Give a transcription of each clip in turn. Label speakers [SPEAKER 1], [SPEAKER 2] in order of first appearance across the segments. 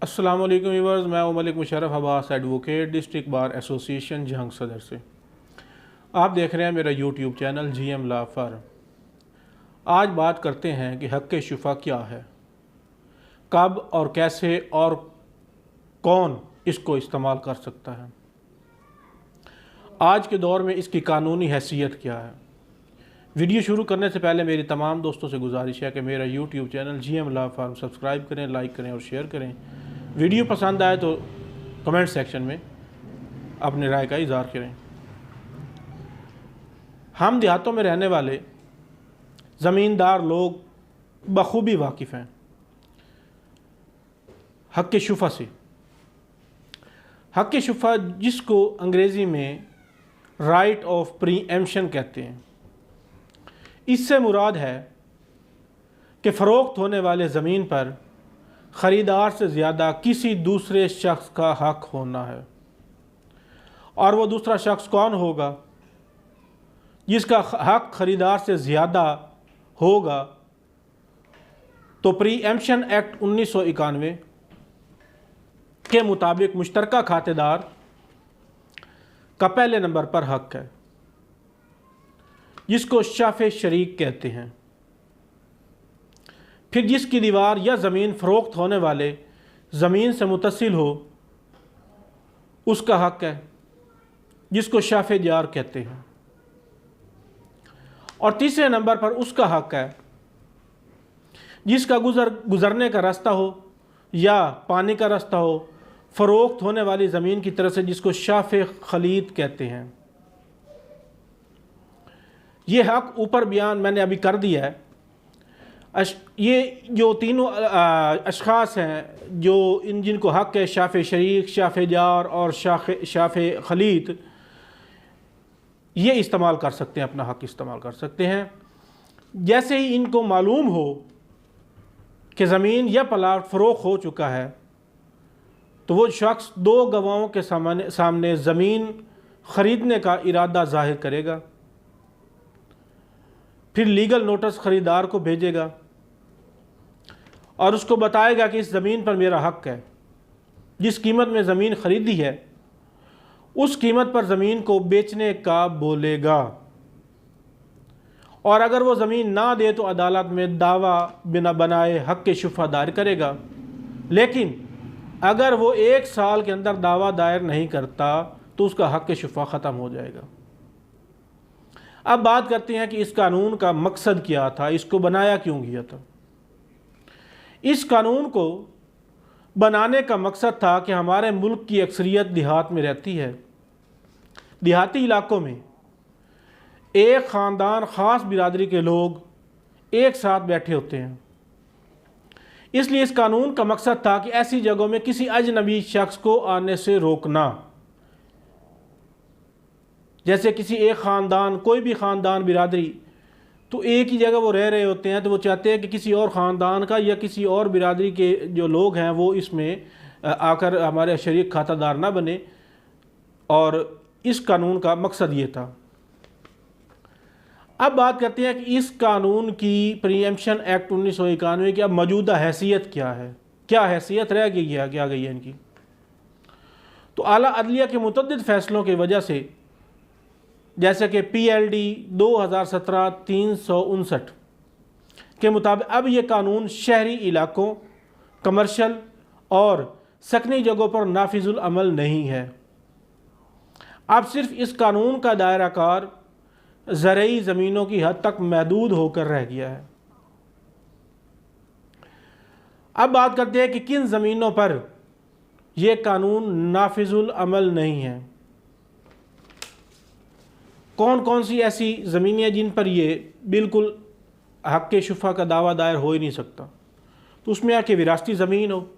[SPEAKER 1] अस्सलाम वालेकुम व्यूअर्स, मैं हूं Malik Musharraf Abbas, advocate, district bar association Jhang Saddar से। आप देख रहे हैं मेरा YouTube channel GM law firm. आज बात करते हैं कि हक़ शुफ़ा क्या है, कब और कैसे और कौन इसको इस्तेमाल कर सकता है, आज के दौर में इसकी कानूनी हैसियत क्या है। वीडियो शुरू करने से पहले मेरी तमाम दोस्तों से गुजारिश है कि मेरा YouTube channel GM law firm subscribe करें, लाइक करें और शेयर करें। वीडियो पसंद आए तो कमेंट सेक्शन में अपनी राय का इज़हार करें। हम देहातों में रहने वाले ज़मींदार लोग बखूबी वाकिफ़ हैं हक़ शुफ़ा से। हक़ शुफ़ा जिसको अंग्रेज़ी में राइट ऑफ प्रीएम्पशन कहते हैं, इससे मुराद है कि फ़रोख्त होने वाले ज़मीन पर ख़रीदार से ज़्यादा किसी दूसरे शख्स का हक़ होना है। और वो दूसरा शख्स कौन होगा जिसका हक़ ख़रीदार से ज़्यादा होगा? तो प्रीएम्पशन एक्ट 1991 के मुताबिक मुश्तरका खातेदार का पहले नंबर पर हक़ है, जिसको शाफ़े शरीक कहते हैं। फिर जिसकी दीवार या ज़मीन फ़रोख्त होने वाले ज़मीन से मुत्तसिल हो, उसका हक़ है, जिसको शाफ़े जार कहते हैं। और तीसरे नंबर पर उसका हक़ है जिसका गुज़रने का रास्ता हो या पानी का रास्ता हो फ़रोख्त होने वाली ज़मीन की तरफ से, जिसको शाफ़े खलीद कहते हैं। ये हक़ ऊपर बयान मैंने अभी कर दिया है। ये जो तीनों अशख़ास हैं जो जिनको हक़ है, शाफ़े शरीक, शाफ़े जार और शाफ़े खलीद, ये इस्तेमाल कर सकते हैं, अपना हक़ इस्तेमाल कर सकते हैं। जैसे ही इनको मालूम हो कि ज़मीन या प्लाट फ़रोख्त हो चुका है, तो वो शख्स दो गवाहों के सामने ज़मीन ख़रीदने का इरादा ज़ाहिर करेगा। फिर लीगल नोटिस ख़रीदार को भेजेगा और उसको बताएगा कि इस ज़मीन पर मेरा हक़ है। जिस कीमत में ज़मीन ख़रीदी है उस कीमत पर ज़मीन को बेचने का बोलेगा। और अगर वो ज़मीन ना दे तो अदालत में दावा बिना बनाए हक़ शुफ़ा दायर करेगा। लेकिन अगर वो 1 साल के अंदर दावा दायर नहीं करता तो उसका हक़ शुफ़ा ख़त्म हो जाएगा। अब बात करते हैं कि इस कानून का मकसद क्या था, इसको बनाया क्यों गया था। इस कानून को बनाने का मकसद था कि हमारे मुल्क की अक्सरियत देहात में रहती है। देहाती इलाकों में एक ख़ानदान, ख़ास बिरादरी के लोग एक साथ बैठे होते हैं। इसलिए इस कानून का मकसद था कि ऐसी जगहों में किसी अजनबी शख्स को आने से रोकना। जैसे किसी एक ख़ानदान, कोई भी ख़ानदान, बिरादरी, तो एक ही जगह वो रह रहे होते हैं, तो वो चाहते हैं कि किसी और ख़ानदान का या किसी और बिरादरी के जो लोग हैं वो इसमें आकर हमारे शरीक खातादार ना बने। और इस कानून का मकसद ये था। अब बात करते हैं कि इस कानून की प्रीएम्पशन एक्ट 1991 की अब मौजूदा हैसियत क्या है, क्या हैसियत रह गई है, क्या गई है इनकी। तो आला अदलिया के मुतअद्दिद फ़ैसलों की वजह से, जैसे कि PLD 2017-359 के मुताबिक अब ये कानून शहरी इलाकों, कमर्शल और सकनी जगहों पर नाफिजुल अमल नहीं है। अब सिर्फ इस कानून का दायरा कार ज़रई ज़मीनों की हद तक महदूद होकर रह गया है। अब बात करते हैं कि किन ज़मीनों पर यह कानून नाफिजुल अमल नहीं है। कौन कौन सी ऐसी ज़मीनें हैं जिन पर यह बिल्कुल हक़ शुफ़ा का दावा दायर हो ही नहीं सकता। तो उसमें आके विरासती ज़मीन हो,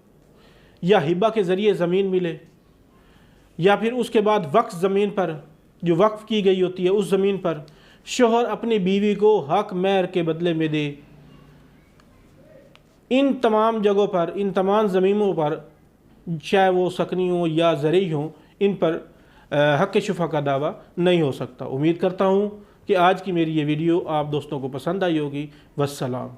[SPEAKER 1] या हिबा के ज़रिए ज़मीन मिले, या फिर उसके बाद वक्फ ज़मीन पर जो वक्फ़ की गई होती है उस ज़मीन पर शोहर अपनी बीवी को हक़ महर के बदले में दे। इन तमाम जगहों पर, इन तमाम ज़मीनों पर, चाहे वो सकनी हो या ज़रई हो, इन पर हक़ शुफ़ा का दावा नहीं हो सकता। उम्मीद करता हूँ कि आज की मेरी ये वीडियो आप दोस्तों को पसंद आई होगी। वस्सलाम।